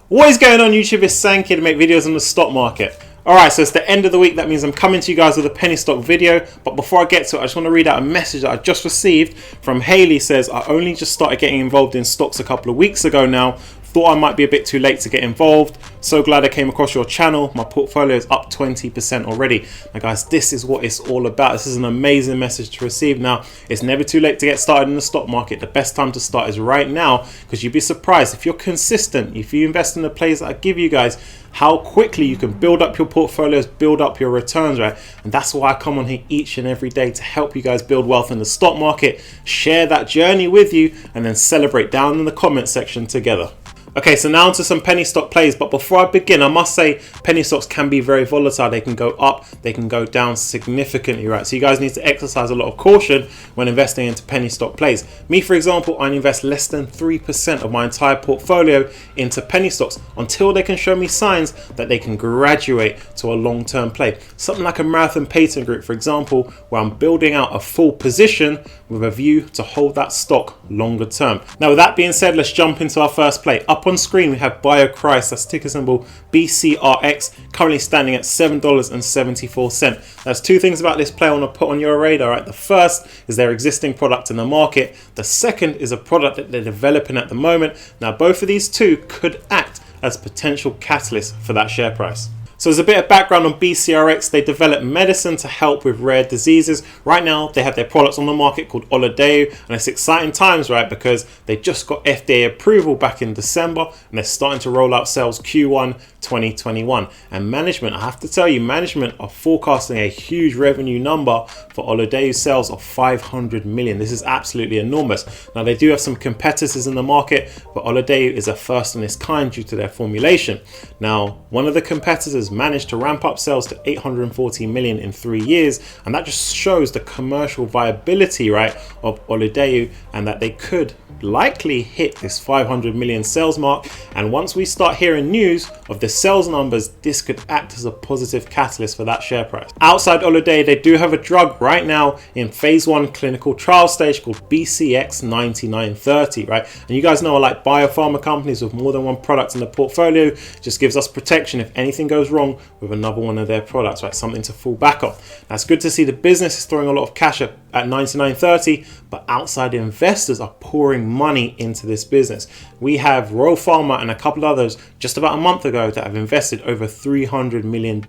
What is going on YouTube? It's Sankey to make videos on the stock market. Alright, so it's the end of the week. That means I'm coming to you guys with a penny stock video. But before I get to it, I just want to read out a message that I just received from Haley. Says, I only just started getting involved in stocks a couple of weeks ago now. Thought I might be a bit too late to get involved. So glad I came across your channel. My portfolio is up 20% already. Now guys, this is what it's all about. This is an amazing message to receive. Now, it's never too late to get started in the stock market. The best time to start is right now, because you'd be surprised if you're consistent, if you invest in the plays that I give you guys, how quickly you can build up your portfolios, build up your returns, right? And that's why I come on here each and every day to help you guys build wealth in the stock market, share that journey with you, and then celebrate down in the comment section together. Okay, so now onto some penny stock plays, but before I begin, I must say penny stocks can be very volatile. They can go up, they can go down significantly, right? So you guys need to exercise a lot of caution when investing into penny stock plays. Me, for example, I invest less than 3% of my entire portfolio into penny stocks until they can show me signs that they can graduate to a long-term play. Something like a Marathon Patent Group, for example, where I'm building out a full position with a view to hold that stock longer term. Now, with that being said, let's jump into our first play. Up on screen we have BCRX, that's ticker symbol BCRX, currently standing at $7.74. There's two things about this play I want to put on your radar. Right? The first is their existing product in the market. The second is a product that they're developing at the moment. Now both of these two could act as potential catalysts for that share price. So as a bit of background on BCRX, they develop medicine to help with rare diseases. Right now, they have their products on the market called ORLADEYO, and it's exciting times, right? Because they just got FDA approval back in December, and they're starting to roll out sales Q1 2021. And management, I have to tell you, management are forecasting a huge revenue number for ORLADEYO sales of 500 million. This is absolutely enormous. Now, they do have some competitors in the market, but ORLADEYO is a first in its kind due to their formulation. Now, one of the competitors managed to ramp up sales to 840 million in 3 years, and that just shows the commercial viability, right, of ORLADEYO, and that they could likely hit this 500 million sales mark. And once we start hearing news of the sales numbers, this could act as a positive catalyst for that share price. Outside ORLADEYO, they do have a drug right now in phase 1 clinical trial stage called BCX 9930, right? And you guys know I like biopharma companies with more than one product in the portfolio. Just gives us protection if anything goes wrong with another one of their products, right? Something to fall back on. That's good to see the business is throwing a lot of cash at 9930, but outside investors are pouring money into this business. We have Royal Pharma and a couple others just about a month ago that have invested over $300 million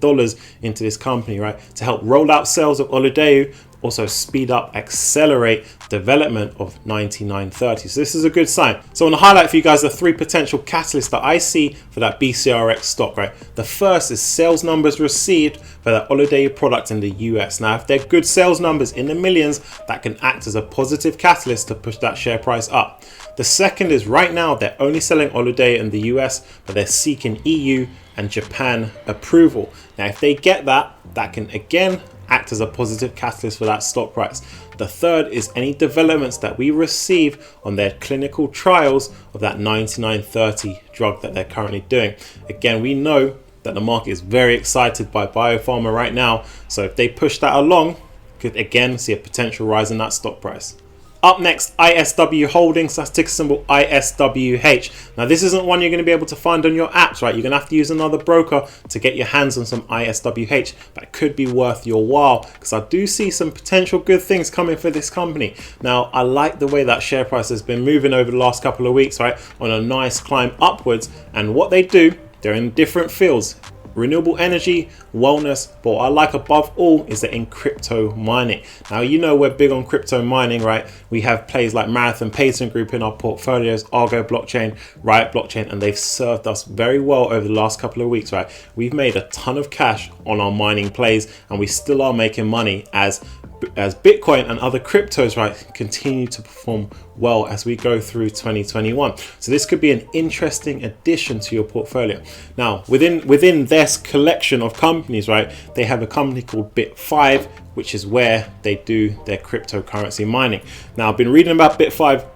into this company, right? To help roll out sales of ORLADEYO, also speed up, accelerate development of 9930. So this is a good sign. So I want to highlight for you guys the 3 potential catalysts that I see for that BCRX stock, right? The first is sales numbers received for that ORLADEYO product in the US. Now, if they're good sales numbers in the millions, that can act as a positive catalyst to push that share price up. The second is right now they're only selling ORLADEYO in the US, but they're seeking EU and Japan approval. Now, if they get that, that can again act as a positive catalyst for that stock price. The third is any developments that we receive on their clinical trials of that 9930 drug that they're currently doing. Again, we know that the market is very excited by biopharma right now, so if they push that along, could again see a potential rise in that stock price. Up next, ISW Holdings, that's ticker symbol ISWH. Now, this isn't one you're going to be able to find on your apps, right? You're going to have to use another broker to get your hands on some ISWH, but it could be worth your while because I do see some potential good things coming for this company. Now, I like the way that share price has been moving over the last couple of weeks, right? On a nice climb upwards, and what they do, they're in different fields. Renewable energy, wellness, but what I like above all is that in crypto mining. Now, you know we're big on crypto mining, right? We have plays like Marathon Patent Group in our portfolios, Argo Blockchain, Riot Blockchain, and they've served us very well over the last couple of weeks, right? We've made a ton of cash on our mining plays, and we still are making money as Bitcoin and other cryptos, right, continue to perform well as we go through 2021. So this could be an interesting addition to your portfolio. Now, within this collection of companies, right, they have a company called Bit5, which is where they do their cryptocurrency mining. Now, I've been reading about Bit5.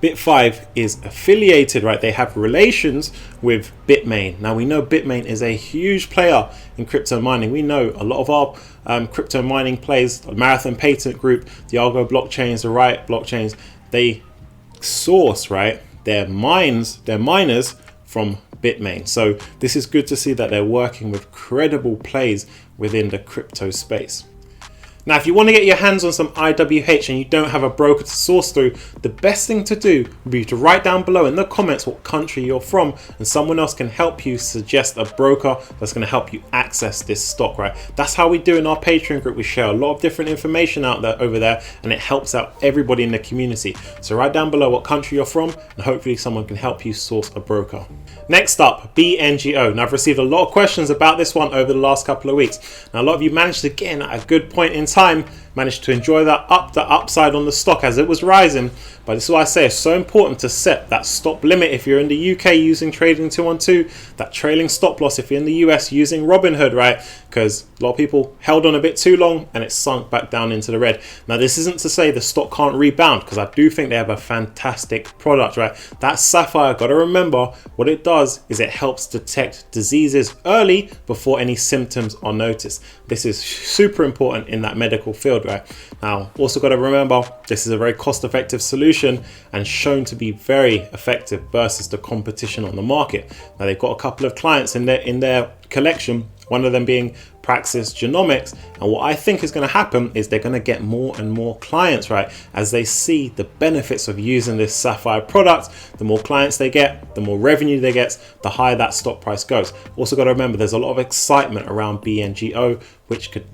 Bit5 is affiliated, right? They have relations with Bitmain. Now, we know Bitmain is a huge player in crypto mining. We know a lot of our crypto mining plays, the Marathon Patent Group, the Argo blockchains, the Riot blockchains, they source, right, their miners from Bitmain. So this is good to see that they're working with credible plays within the crypto space. Now, if you want to get your hands on some IWH and you don't have a broker to source through, the best thing to do would be to write down below in the comments what country you're from, and someone else can help you suggest a broker that's going to help you access this stock, right? That's how we do in our Patreon group. We share a lot of different information out there over there, and it helps out everybody in the community. So write down below what country you're from, and hopefully someone can help you source a broker. Next up, BNGO. Now, I've received a lot of questions about this one over the last couple of weeks. Now, a lot of you managed to get in at a good point in time, managed to enjoy the upside on the stock as it was rising. But this is why I say it's so important to set that stop limit if you're in the UK using Trading 212, that trailing stop loss if you're in the US using Robinhood, right? Because a lot of people held on a bit too long and it sunk back down into the red. Now, this isn't to say the stock can't rebound, because I do think they have a fantastic product, right? That Sapphire, got to remember what it does is it helps detect diseases early before any symptoms are noticed. This is super important in that medical field, right? Now, also got to remember this is a very cost-effective solution and shown to be very effective versus the competition on the market. Now, they've got a couple of clients in their collection, one of them being Praxis Genomics, and what I think is going to happen is they're going to get more and more clients, right? As they see the benefits of using this Sapphire product, the more clients they get, the more revenue they get, the higher that stock price goes. Also got to remember there's a lot of excitement around BNGO, which could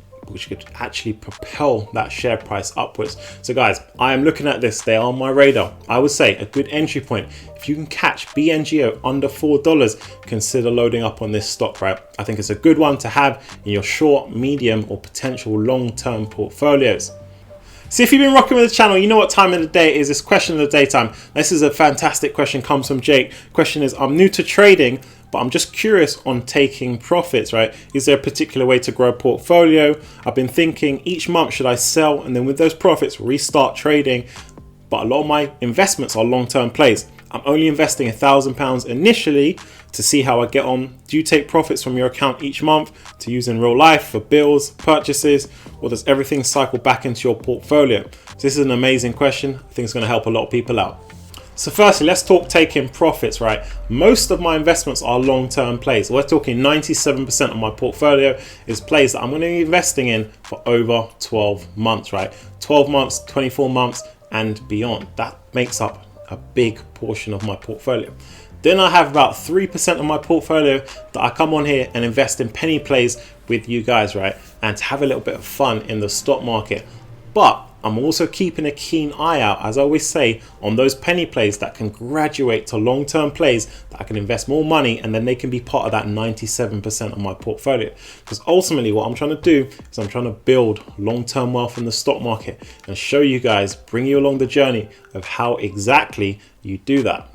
actually propel that share price upwards. So guys, I am looking at this. They are on my radar. I would say a good entry point, if you can catch BNGO under $4, consider loading up on this stock, right? I think it's a good one to have in your short, medium, or potential long-term portfolios. So if you've been rocking with the channel, you know what time of the day it is. It's question of the day time. This is a fantastic question, comes from Jake. Question is, I'm new to trading, but I'm just curious on taking profits, right? Is there a particular way to grow a portfolio? I've been thinking each month, should I sell and then with those profits restart trading? But a lot of my investments are long-term plays. I'm only investing £1,000 initially to see how I get on. Do you take profits from your account each month to use in real life for bills, purchases, or does everything cycle back into your portfolio? So this is an amazing question. I think it's going to help a lot of people out. So firstly, let's talk taking profits, right? Most of my investments are long-term plays. We're talking 97% of my portfolio is plays that I'm going to be investing in for over 12 months, right? 12 months, 24 months and beyond. That makes up a big portion of my portfolio. Then I have about 3% of my portfolio that I come on here and invest in penny plays with you guys, right? And to have a little bit of fun in the stock market. But I'm also keeping a keen eye out, as I always say, on those penny plays that can graduate to long-term plays that I can invest more money and then they can be part of that 97% of my portfolio. Because ultimately what I'm trying to do is I'm trying to build long-term wealth in the stock market and show you guys, bring you along the journey of how exactly you do that.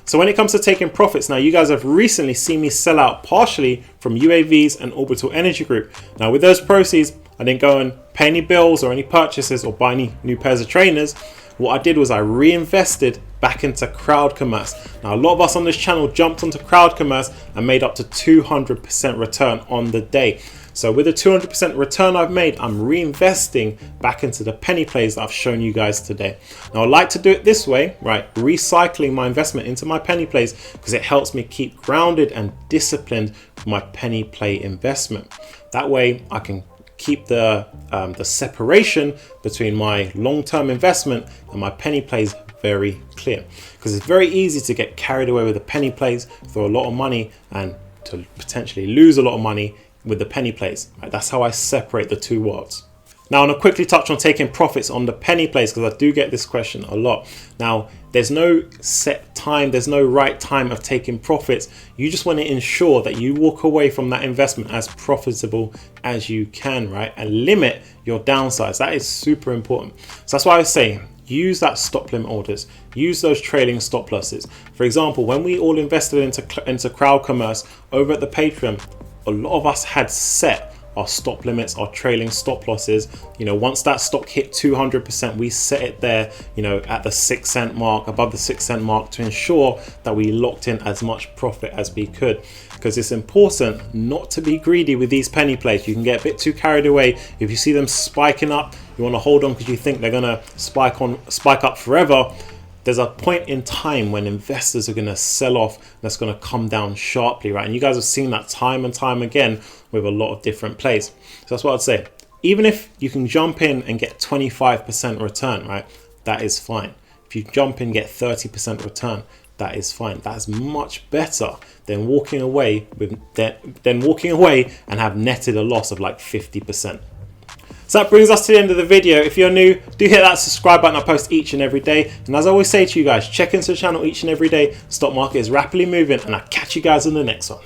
So when it comes to taking profits, now you guys have recently seen me sell out partially from UAVs and Orbital Energy Group. Now with those proceeds, I didn't go and pay any bills or any purchases or buy any new pairs of trainers. What I did was I reinvested back into crowd commerce. Now a lot of us on this channel jumped onto crowd commerce and made up to 200% return on the day. So with the 200% return I've made, I'm reinvesting back into the penny plays that I've shown you guys today. Now I like to do it this way, right? Recycling my investment into my penny plays because it helps me keep grounded and disciplined with my penny play investment. That way I can keep the separation between my long-term investment and my penny plays very clear, because it's very easy to get carried away with the penny plays, throw a lot of money and to potentially lose a lot of money with the penny plays, right? That's how I separate the two worlds. Now I'm going to quickly touch on taking profits on the penny plays because I do get this question a lot. Now there's no set time, there's no right time of taking profits. You just want to ensure that you walk away from that investment as profitable as you can, right? And limit your downsides. That is super important. So that's why I say use that stop limit orders, use those trailing stop losses. For example, when we all invested into crowd commerce over at the Patreon, a lot of us had set our stop limits, our trailing stop losses. You know, once that stock hit 200%, we set it there, you know, at the 6 cent mark, above the 6 cent mark, to ensure that we locked in as much profit as we could. Because it's important not to be greedy with these penny plays. You can get a bit too carried away. If you see them spiking up, you want to hold on because you think they're gonna spike up forever. there's a point in time when investors are going to sell off and that's going to come down sharply, right? And you guys have seen that time and time again with a lot of different plays. So that's what I'd say. Even if you can jump in and get 25% return, right, that is fine. If you jump in and get 30% return, that is fine. That's much better than walking away and have netted a loss of like 50%. So that brings us to the end of the video. If you're new, do hit that subscribe button. I post each and every day. And as I always say to you guys, check into the channel each and every day. Stock market is rapidly moving, and I'll catch you guys in the next one.